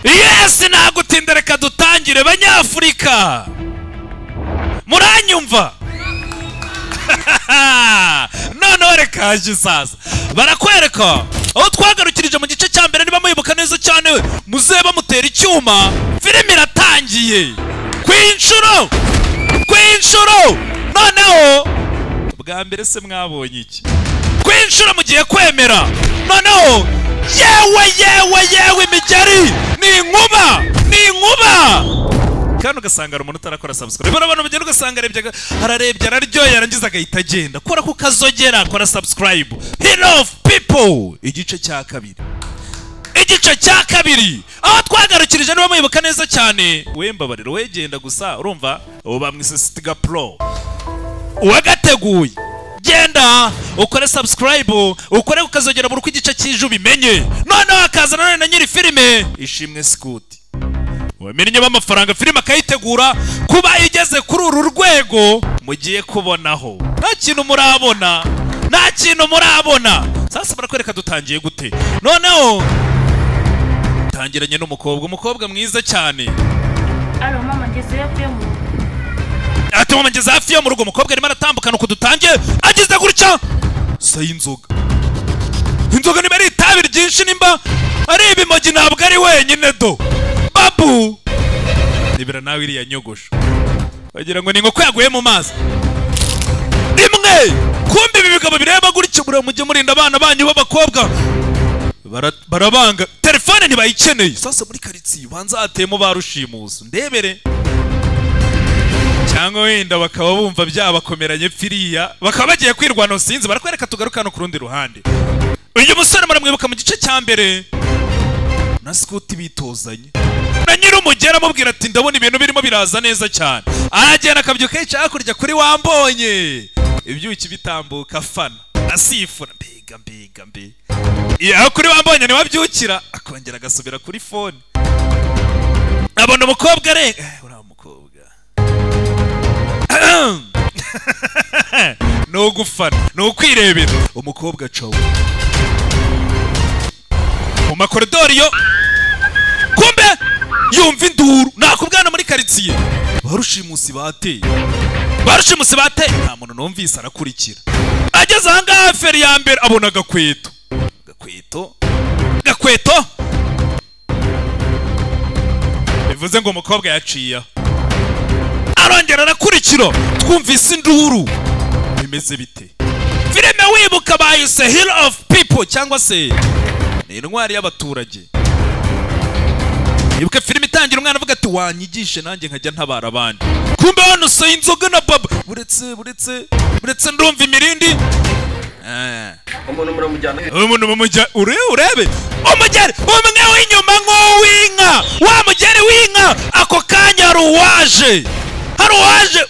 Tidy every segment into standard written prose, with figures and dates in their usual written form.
Yes, nagutinda reka dutangire banyafurika. Muranyumva? None reka aje sasa. Barakwereka aho twagarukirije mu gice cya mbere niba muyibuka neza cyane muzeba mutera icyuma. Filime iratangiye. Kwinshuro. Noneho bwa mbere se mwabonye iki? Kwinshuro mugiye kwemera. Noneho yewe imigeri ni inkuba. Kandi ugasanga umuntu utarakora subscribe. Abantu bagenda ugasanga ararebye araryoye yarangiza agahita agenda. Kora ku kazogera, kora subscribe. Hello people. Igice cya kabiri. Aho twagarukirije niba muyibuka neza cyane. Wembabarira wegenda gusa urumva ubu bamwise Stiga Pro. Uwagateguye. Genda ukore subscribe, ukore ukazogera buri igice cy'iju bimenye. None akazana na nyiri filime Ishimwe Scoot. Wamenye b'amafaranga filime akayitegura kuba igeze kuri uru rwego mugiye kubonaho. Nta kintu murabona. Sasa barakwereka dutangiye gute. Noneho tangiranye n'umukobwa mwiza cyane. Alo mama ngeze hafi yo mu rugo. Ati mama ngeze hafi yo mu rugo. Umukobwa arimo aratambukana uko dutangiye agize gutya. Sa inzoga ni bari itabi ryinshi nimba ari ibimogi ntabwo ari wenyine do. Babu nibira nawe iriya nyogosho bagira ngo ni nko kwaguye mu mazi rimwe. Kumbe ibi bigabo bireba gutya mujye murinda abana banyu b'abakobwa barabanga. Telefone ntibayikeneye. Sasa muri karitsiye banza hatemo barushimusa ndebere cyangwa wenda bakaba bumva byabakomeranye firiya bakaba bagiye kwirwana sinzi. Barakwereka tugaruka no ku rundi ruhande. Uyu musore muramwibuka mu gice cya mbere na Scoot bitozanye na nyir'umugera amubwira ati ndabona ibintu birimo biraza neza cyane. Aragenda akabyuka yicaye hakurya kuri wambonye ibyuki bitambuka fana asifura mbega iyo kuri wambonye niwabyukira akongera agasubira kuri phone. Abona umukobwa uriya mukobwa no gufana no kwirebera. Umukobwa cawo mu makoridoriyo kumbe yumva induru. Nakubwana muri karitsiye barushimusi bateye nta muntu numvise arakurikira. Ageze ahangaha feri ya mbere abona agakweto bivuze ngo umukobwa yaciye arongera arakurikira. Twumvise induru bimeze bite? Filime wibuka bayise Hero of People cyangwa se ni intwari y'abaturage. Ibuka filime itangira umwana avuga ati wanyigishe nanjye nkajya ntabara abandi. Kumbe hano se inzoga na baba buretse ndumva imirindi. Umuntu mumujya urebe umugeri umwe w'inyuma nk'uw'inka. Wa mugeri w'inka ako kanya haruwaje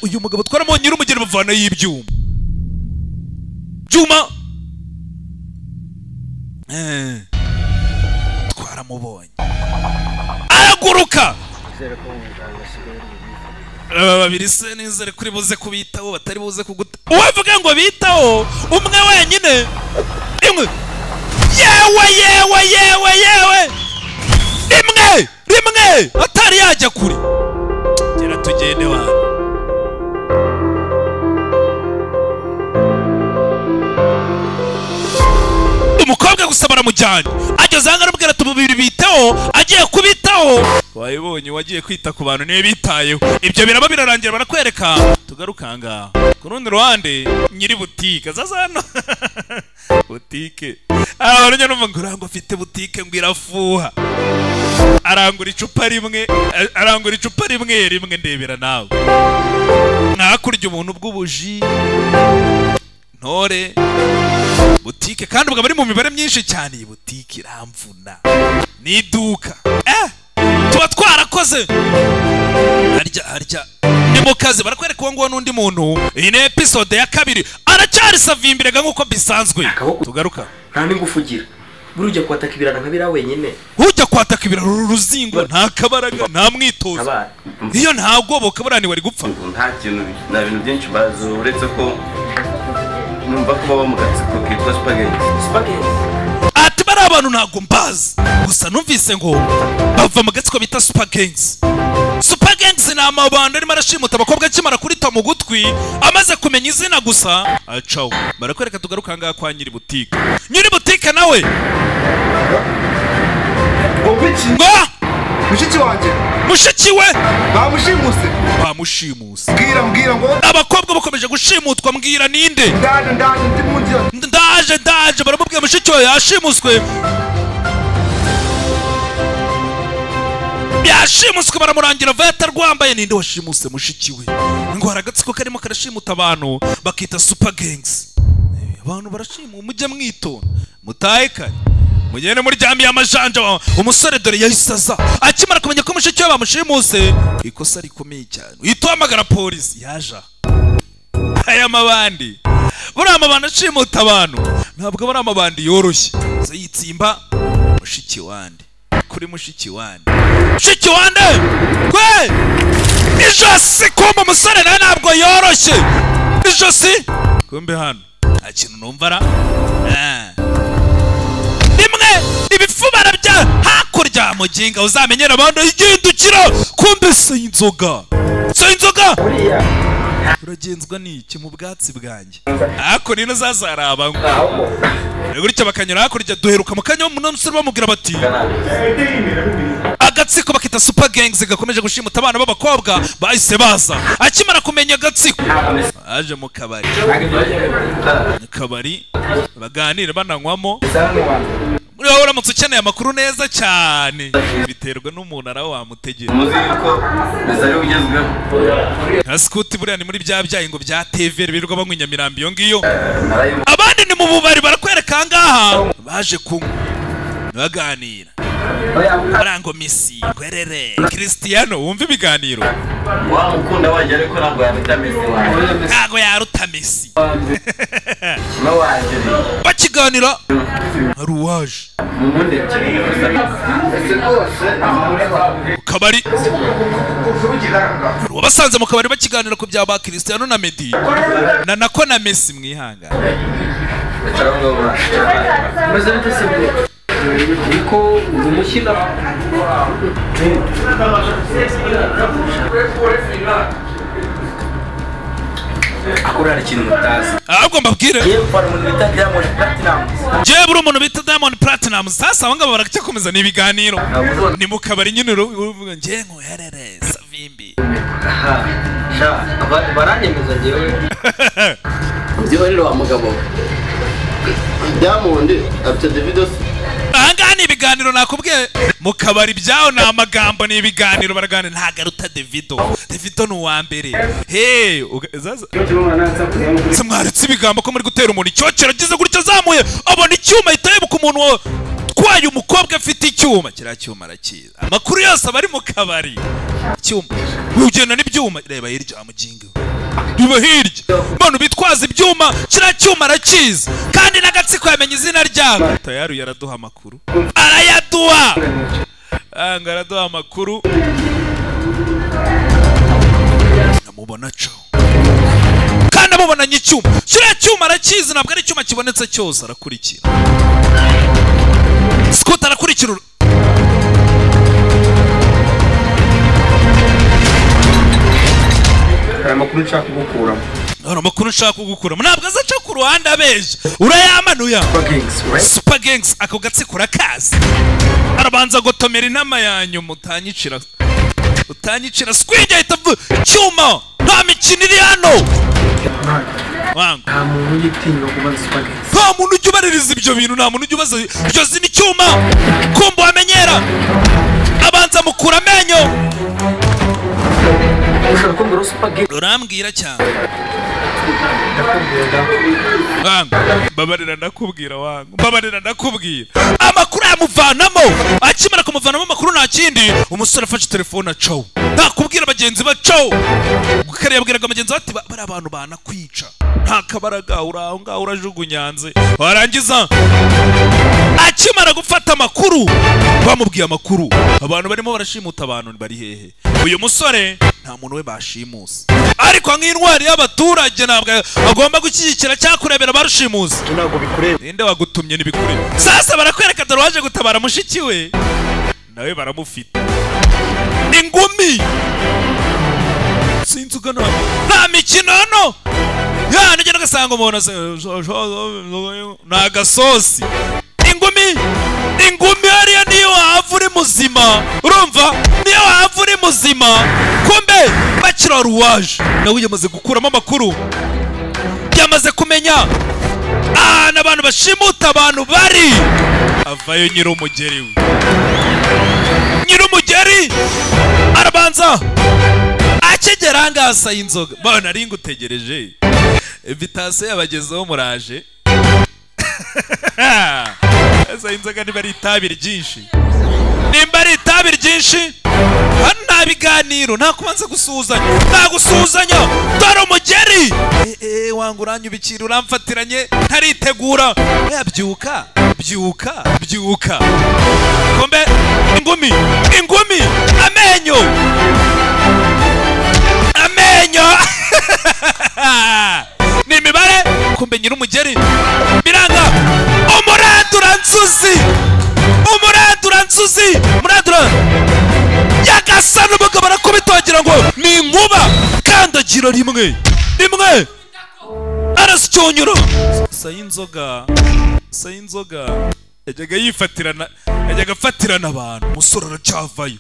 uyu mugabo twaramo nyir'umugeri bavana y'ibyuma twaramubonye araguruka. Babiri se nizere kuri buze kubitaho batari buze kuguta. Uwavuga ngo bitaho umwe wenyine rimwe. Rimwe atari yajya kuri. Gera tugende wana. Umukobwa gusa baramujyanye. Ageze hanga arabwira ati bubiri bitaho agiye kubitaho. Wayibonye wagiye kwita ku bantu niwe bitayeho. Ibyo biraba birarangira barakwereka. Tugarukanga ku rundi ruhande nyiri butike zazano butike. Abantu nyuma ngo afite butike ngo irafuha. Arangura icupa rimwe ndebera nawe. Nakurya umuntu bw'ubuji ntore butike kandi ubwo bari mu mibare myinshi cyane. Iyi butike iramvuna ni iduka tuba twarakoze harya ni mu kazi. Barakwereka uwo nguwo n'undi muntu. Iyi ni episode ya kabiri aracyari savimbi rega nk'uko bisanzwe. Tugaruka nta n'ingufu ugira burujya kwataka ibirana nkabira wenyine. Ujya kwataka ibirana ruzingo nta kabaraga nta mwitozo. Iyo ntagoboka burani wari gupfa. Nta kintu na bintu byinshi bazo uretse ko numva ko baba mu gatsiko kitwa spaghetti. Ati bari abantu ntago mbazi gusa numvise ngo bava mu gatsiko bita super gangs. Super gangs ni amabanda arimo arashimuta abakobwa akimara kurita mu gutwi amaze kumenya izina gusa acaho. Barakwereka tugaruka ngaha kwa nyiri butike. Nyiri butike nawe ngo mushiki wanje mushiki we bamushimuse mbwira ngo abakobwa bakomeje gushimutwa. Mbwira ninde? Ndaje baramubwiye mushiki we yashimuswe. Yashimuswe baramurangira veta rwambaye. Ninde washimuse mushiki we? Ngo haragatsiko karimo karashimuta abantu bakita super gangs. Abantu barashimu mujye mwitonda mutahe kare mugende muryamiye amajanja. Umusore dore yahisaza akimara kumenya ko mushiki we bamushimuse. Ikosa rikomeye cyane. Uhita polisi yaja. Aya mabandi buriya amabandi ashimuta abantu ntabwo bari amabandi yoroshye. Yitsimba mushiki wande kuri mushiki wande kwe ijosi kumba umusore nawe ntabwo yoroshye. Ijosi kumbe hano nta kintu numva ra rimwe ibifubara bya hakurya muginga uzamenyera abantu igindukira. Kumbe se inzoga uragenzwa n'iki mu bwatsi bwanjye? Ako nino zazaraba gutya bakanyura hakurya. Duheruka mu kanya umusore bamubwira bati agatsiko bakita super gangs gakomeje gushimuta abana b'abakobwa bahise baza. Akimara kumenya agatsiko aje mu kabari baganira bananywamo. Uriya uramutse ukeneye amakuru neza cyane biterwa n'umuntu araho wamutegera. Nka Scout buriya ni muri bya byayi ngo bya TV birirwa banywa Nyamirambo iyo ngiyo. Abandi ni mu bubari barakwereka ngaha baje kunywa baganira. Barango Messi kwerere Cristiano wumva ibiganiro. Wamukunda waje ariko ntabwo yaruta Messi waje. Ntabwo yaruta Messi. No waje. Bakiganira hari uwaje. Kabari wabasanze mu kabari bakiganira ku bya ba Cristiano na Messi nako na Messi mwihanga. Niko umushyira akorera ikintu mutazi. Ahubwo mbabwire yewe para umuntu bita Diamond Platinum. Je buri umuntu bita Diamond Platinum sasa abangaba baracyakomeza n'ibiganiro ni mu kabari nyine uvuga nje nkoherere savimbi. baranyemeza ngewe Byo rero wa mugabo Diamond afite Davido. Aha ni ibiganiro nakubwiye mu kabari byaho ni amagambo ni ibiganiro baraganira. Ntago aruta Davido ni uwa mbere. Mwaritse ibigambo ko muri gutera umuntu icyocero agize gutya azamuye abona icyuma itayebuka umuntu twaye umukobwa afite icyuma. Kiriya cyuma arakiza. Amakuru yose aba ari mu kabari. Icyuma ugenda n'ibyuma reba hirya amuginga riba hirya abantu bitwaza ibyuma. Kiriya cyuma arakiza kandi n'agatsiko yamenye izina ryabo. Tayari yaraduha amakuru arayaduha araduha amakuru. Namubona caho kandi amubonanye icyuma. Kiriya cyuma arakiza ntabwo ari icyuma kibonetse cyose. Arakurikira Scout arakurikira. amakuru nshaka kugukuramo. Amakuru nshaka kugukuramo ntabwo azaca ku ruhande abeje. Urayamanuya super gangs ako gatsiko rakazi. Arabanza gotomera inama yanyu utanyicira swinja itavu cyuma. Nta mikino iri hano wangu. Nta muntu yitinya kubaza super gangs. Nta muntu ujya ubaririza ibyo bintu. Nta muntu ujya ubaza ibyo zini cyuma. Kumba wamenyera abanza mukura amenyo. Urambwira cyane wangu. Babarira ndakubwira wangu. Amakuru yamuvanamo. Akimara kumuvanamo amakuru nta kindi umusore afashe telefone acaho. Ntakubwira bagenzi bacaho. Gukare yabwiraga bagenzi bati bari abantu banakwica. Nta kabaraga uraho ngaho urajugunyanze. Warangiza akimara gufata amakuru bamubwiye amakuru. Abantu barimo barashimuta abantu bari hehe. Uyu musore nta muntu we bashimuse ariko nk'intwari y'abaturage ntabwo agomba gushyigikira cyangwa kurebera barushimuze. Ninde wagutumye nibikureba? Sasa barakwereka dore waje gutabara mushiki we. nawe baramufite ingumi sinzi ugana nta mikino hano ya nigera gasanga umuntu na gasosi ingumi hariya niyo wava uri muzima urumva niyo wava uri muzima kumbe bakira ruwaje nawe yamaze gukuramo amakuru yamaze kumenya n'abantu bashimuta abantu bari avayo nyir'umugeri we nyir'umugeri arabanza akigera angasa inzoga bana ari ngutegereje invitation yabagezeho muraje asa inzoga niba ari itabiri ryinshi nimba ari itabiri ryinshi nta biganiro nta kubanza gusuhuzanya dore umugeri wanga uranyubikira uramfatiranye ntaritegura byuka kumbe ingumi amenyo ni imibare kumbe nyir'umugeri biranga umuradura yagasa n'umugabo arakubitogira ngo ni inkuba kandagira rimwe arasicyonyura sayinzoga yajyaga afatirana abantu umusore aracyavayo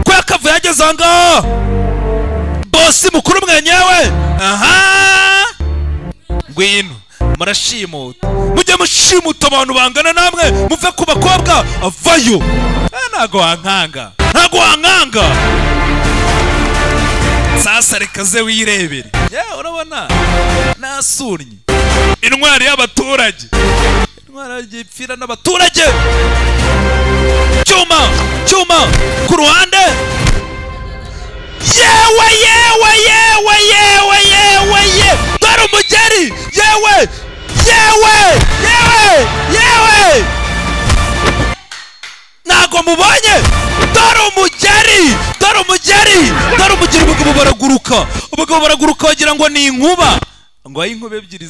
ko yakavuye ageze ahangaha bosi mukuru mwenyewe ngwino murashimuta mujye mushimuta abantu bangana namwe muve ku bakobwa avayo ntago wankanga sasa reka ze wirebere urabona nasurnye intwari y'abaturage intwari ipfira n'abaturage cyuma ku ruhande yewe dore umugeri yewe ntago mubonye dore umugeri abagabo baraguruka bagira ngo ni inkuba ngo ayi inkuba ebyiri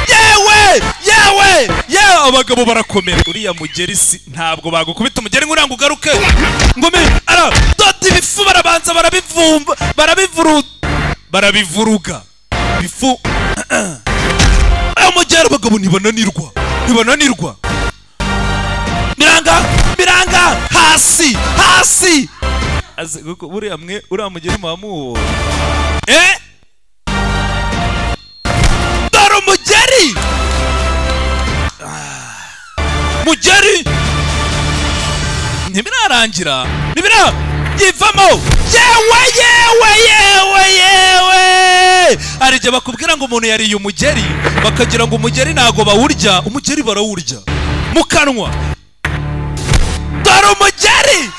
yewe abagabo barakomera uriya mugeri si ntabwo bagukubita umugeri ngo uranga ugaruke ngome doti ibifu barabanza barabivuruga bifu umugeri abagabo ntibananirwa miranga hasi buriya mwe uriya mugeri muhamuwo dore umugeri ntibirarangira yivamo yewe hari igihe bakubwira ngo umuntu yariye umugeri bakagira ngo umugeri ntago bawurya umugeri barawurya mu kanwa dore umugeri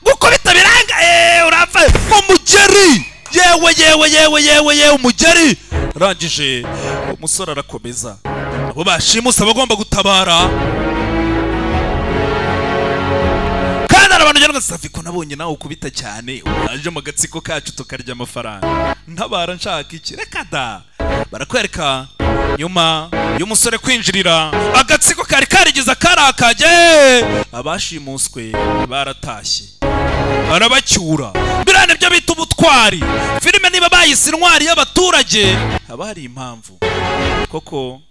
gukubita biranga urapfa umugeri yewe umugeri rangije umusore arakomeza abo bashimusa bagomba gutabara kandi abantu cyangwa safiko nabonye nawe ukubita cyane waje mu gatsiko kacu tukarya amafaranga ntabara nshaka iki reka da barakwereka nyuma y'umusore kwinjirira agatsiko kari karigiza karakaje abashimuswe baratashye barabacyura birane byo bita ubutwari filime niba bayise intwari y'abaturage haba hari impamvu koko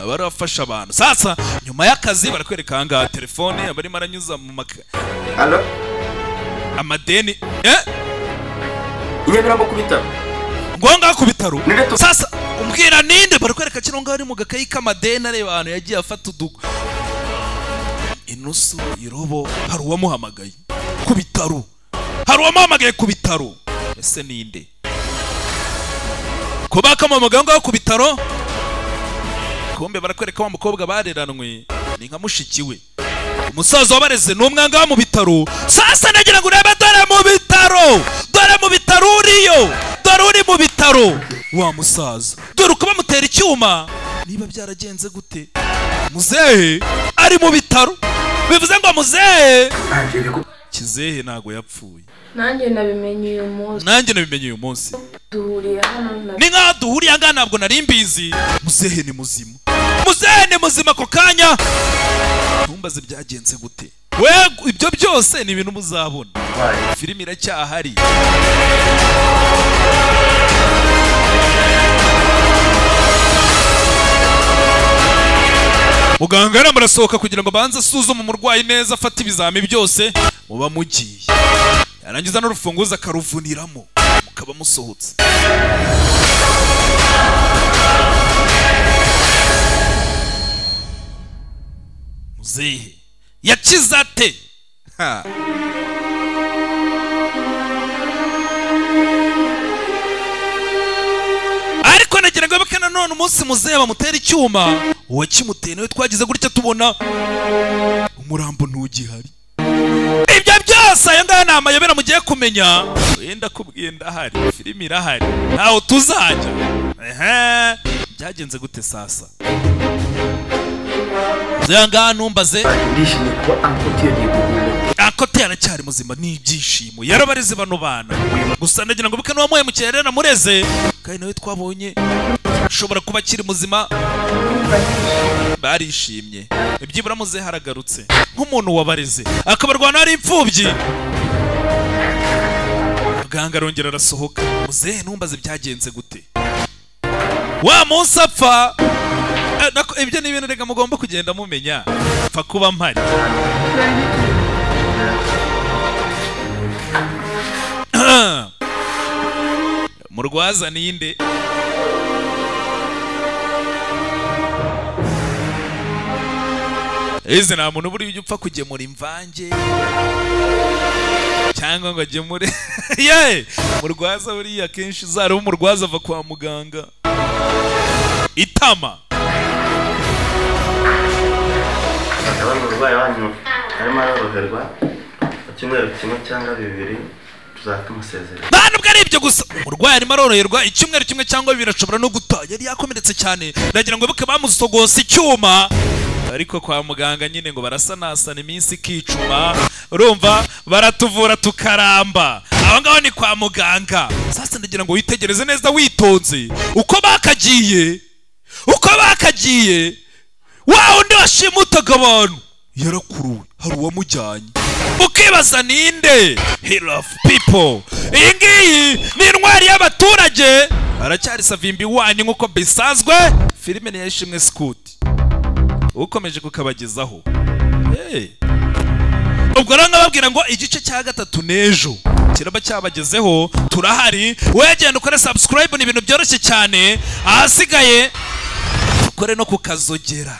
barafasha abantu sasa nyuma y'akazi barakwereka ahangaha telefone abarimo aranyuza mu amadeni inyabiramo ku bitaro ngonga ku bitaro sasa umbwira ninde barakwereka kino ngaho ari mu gakayi k'amadeni areba abantu yagiye afata inusu irobo hari uwamuhamagaye ku bitaro ese ninde ko bakamamaga ngaho ku bitaro kumbe barakwereka wa mukobwa bareranwe ni nka mushiki we umusaza wabareze n'umwanga mu bitaro sasa nagira ngo urebe dore mu bitaro uriyo dore uri mu bitaro wa musaza dore uko bamutera icyuma niba byaragenze gute muzehe ari mu bitaro bivuze ngo muzehe Kizehe ntago yapfuye. Nanjye nabimenye uyu munsi. Duhuriye hano ni nka duhuriye anga ntabwo nari mbizi. Muzehe ni muzima. Muzehe ni muzima ko kanya. Ntumbaze byagenze gute. We ibyo byose ni ibintu muzabona. Filimi iracyahari. Muganga aramurasohoka kugira ngo banze asuzume umurwayi neza afata ibizami byose muba mugiye. Yarangiza n'urufunguzo akaruvuniramo mukaba musohotse. Muzehe yakize ate? Ariko nagira ngo bakana none umunsi muzehe bamutera icyuma uwakimuteye nawe twagize gutya tubona umurambo ntugihari. Ibyo byose aya ngaya ni amayobera mugiye kumenya. Wenda kubwiye ndahari, filimi irahari, ntaho tuzajya. Byagenze gute sasa? Zanga numbaze ndishimye ko ankotiye gihugu akote aracyari muzima n'ibyishimo yarabareze bano bana. Gusa ndagira ngo bikano wamuye mukere na mureze kandi nawe twabonye ushobora kuba kiri muzima. Barishimye ibyibura muze haragarutse nk'umuntu wabareze akabarwana ari imfubyi. Muganga arongera arasohoka. Muzehe numbaze byagenze gute? Wa munsi apfa. Ibyo ni ibintu rega mugomba kugenda mumenya pfa kuba mpari. Murwaza ninde? Eze nta muntu buri upfa kugemura imvange cyangwa ngo agemure. Murwaza buriya kenshi zari umurwaza ava kwa muganga itama. Umurwayi wanyu arimo aroroherwa icyumweru kimwe cyangwa bibiri tuzamusezerera. Nubwo ari ibyo gusa umurwayi arimo aroroherwa icyumweru kimwe cyangwa bibiri ashobora no gutaha. Yari yakomeretse cyane ndagira ngo bakaba bamusogose icyuma ariko kwa muganga nyine ngo barasanasana iminsi ikicuma. Urumva baratuvura tukaramba. Aho ngaho ni kwa muganga. Sasa ndagira ngo witegereze neza witonze uko bakagiye wa undi washimutaga abantu yarakuruwe hari uwamujyanye ukibaza ninde? Hero of people. Iyi ngiyi ni intwari y'abaturage. Aracyari savimbi wanyu nk'uko bisanzwe. Filime ni Ishimwe Scout ukomeje kukabagezaho. Ubwo rero nkababwira ngo igice cya gatatu n'ejo kiraba cyabagezeho. Turahari, wegenda ukore subscribe, ni ibintu byoroshye cyane. Ahasigaye kore no kukazogera.